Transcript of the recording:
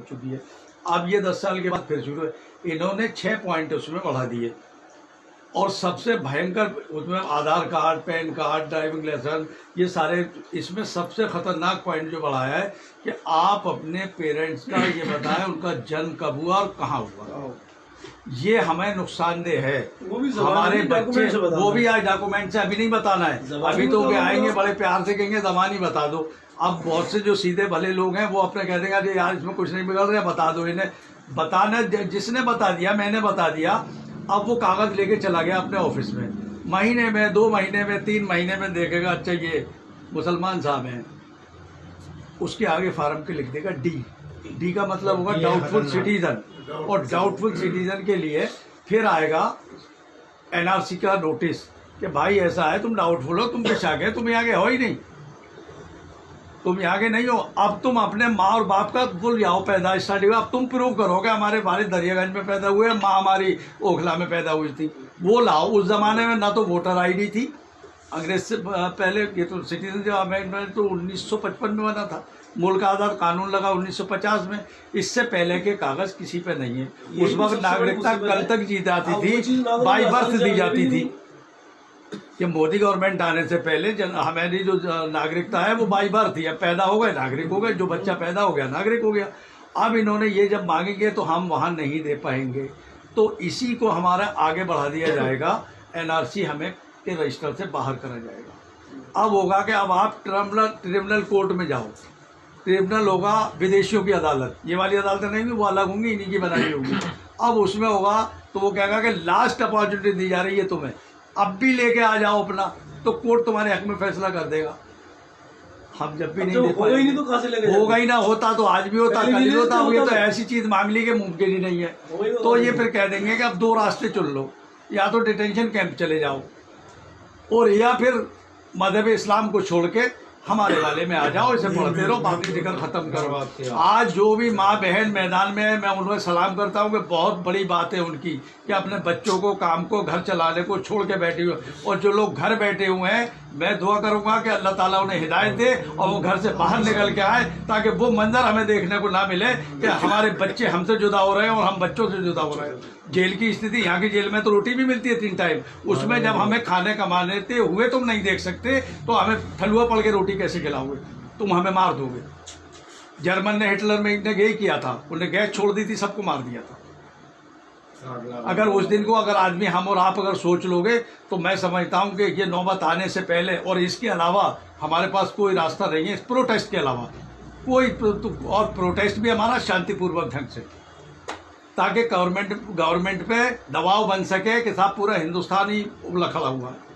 चुकी है। अब ये 10 साल के बाद फिर शुरू है, इन्होंने 6 पॉइंट उसमें बढ़ा दिए और सबसे भयंकर उसमें Aadhaar card, PAN card, driving licence, ये सारे, इसमें सबसे खतरनाक पॉइंट जो बढ़ाया है कि आप अपने पेरेंट्स का ये बताएं उनका जन्म कब हुआ और कहाँ हुआ। ये हमें नुकसानदेह है। हमारे बच्चे, वो भी आज डॉक्यूमेंट से अभी नहीं बताना है, अभी तो वे आएंगे बड़े प्यार से कहेंगे जबान ही बता दो। अब बहुत से जो सीधे भले लोग हैं वो अपने कह देंगे अरे यार इसमें कुछ नहीं बिगड़ रहा, बता दो इन्हें। बताना, जिसने बता दिया, मैंने बता दिया, अब वो कागज लेके चला गया अपने ऑफिस में, महीने में, 2 महीने में, 3 महीने में देखेगा अच्छा ये मुसलमान साहब हैं, उसके आगे फार्म के लिख देगा डी का मतलब होगा डाउटफुल सिटीजन, और डाउटफुल सिटीजन के लिए फिर आएगा एनआरसी का नोटिस कि भाई ऐसा है तुम डाउटफुल हो, तुम पिछा गए, तुम यहाँ के हो ही नहीं, तुम यहाँ के नहीं हो। अब तुम अपने माँ और बाप का भूल जाओ पैदाइश सर्टिफिकेट, अब तुम प्रूव करोगे हमारे बारिश दरियागंज में पैदा हुए, माँ हमारी ओखला में पैदा हुई थी, वो लाओ। उस जमाने में ना तो वोटर आईडी थी, अंग्रेज से पहले, ये तो सिटीजन जो अमेंडमेंट तो 1955 में बना था, मुल्क आज़ाद कानून लगा 1950 में, इससे पहले के कागज किसी पे नहीं है। उस वक्त नागरिकता कल तक जी जाती थी, बाई बर्थ दी जाती थी, कि मोदी गवर्नमेंट आने से पहले हमारी जो नागरिकता है वो बाई बर्थ थी, अब पैदा हो गए नागरिक हो गए, जो बच्चा पैदा हो गया नागरिक हो गया। अब इन्होंने ये जब मांगेंगे तो हम वहाँ नहीं दे पाएंगे, तो इसी को हमारा आगे बढ़ा दिया जाएगा, एनआरसी हमें के रजिस्टर से बाहर करा जाएगा। अब होगा कि अब आप ट्रिब्यूनल कोर्ट में जाओ, ट्रिब्यूनल होगा विदेशियों की अदालत, ये वाली अदालतें नहीं होंगी, वो अलग होंगी, इन्हीं की बनाई होगी। अब उसमें होगा तो वो कहेगा कि लास्ट अपॉर्चुनिटी दी जा रही है तुम्हें, अब भी लेके आ जाओ अपना, तो कोर्ट तुम्हारे हक में फैसला कर देगा। हम जब भी नहीं दे पाएंगे, तो कहाँ से लेके होगा ही ना, होता तो आज भी होता, कल भी होता, ये तो ऐसी चीज मांग ली कि मुमकिन ही नहीं है। तो ये फिर कह देंगे कि अब 2 रास्ते चुन लो, या तो डिटेंशन कैंप चले जाओ, और या फिर मजहब इस्लाम को छोड़ के हमारे वाले में आ जाओ, इसे पढ़ते रहो, बाकी जिक्र खत्म करो। आज जो भी माँ बहन मैदान में है, मैं उन्हें सलाम करता हूँ कि बहुत बड़ी बात है उनकी कि अपने बच्चों को, काम को, घर चलाने को छोड़ के बैठे हुए, और जो लोग घर बैठे हुए हैं मैं दुआ करूंगा कि अल्लाह ताला उन्हें हिदायत दे और वो घर से बाहर निकल के आए, ताकि वो मंजर हमें देखने को ना मिले कि हमारे बच्चे हमसे जुदा हो रहे हैं और हम बच्चों से जुदा हो रहे हैं। जेल की स्थिति, यहाँ की जेल में तो रोटी भी मिलती है 3 टाइम, उसमें जब हमें खाने कमाने हुए तुम नहीं देख सकते, तो हमें ठलुआ पड़ के रोटी कैसे खिलाओगे, तुम हमें मार दोगे। जर्मन ने, हिटलर में यही किया था, उन्हें गैस छोड़ दी थी, सबको मार दिया था। अगर उस दिन को अगर आदमी, हम और आप अगर सोच लोगे, तो मैं समझता हूं कि ये नौबत आने से पहले, और इसके अलावा हमारे पास कोई रास्ता नहीं है, इस प्रोटेस्ट के अलावा कोई, और प्रोटेस्ट भी हमारा शांतिपूर्वक ढंग से, ताकि गवर्नमेंट पे दबाव बन सके कि साहब पूरा हिंदुस्तान ही उबला खड़ा हुआ है।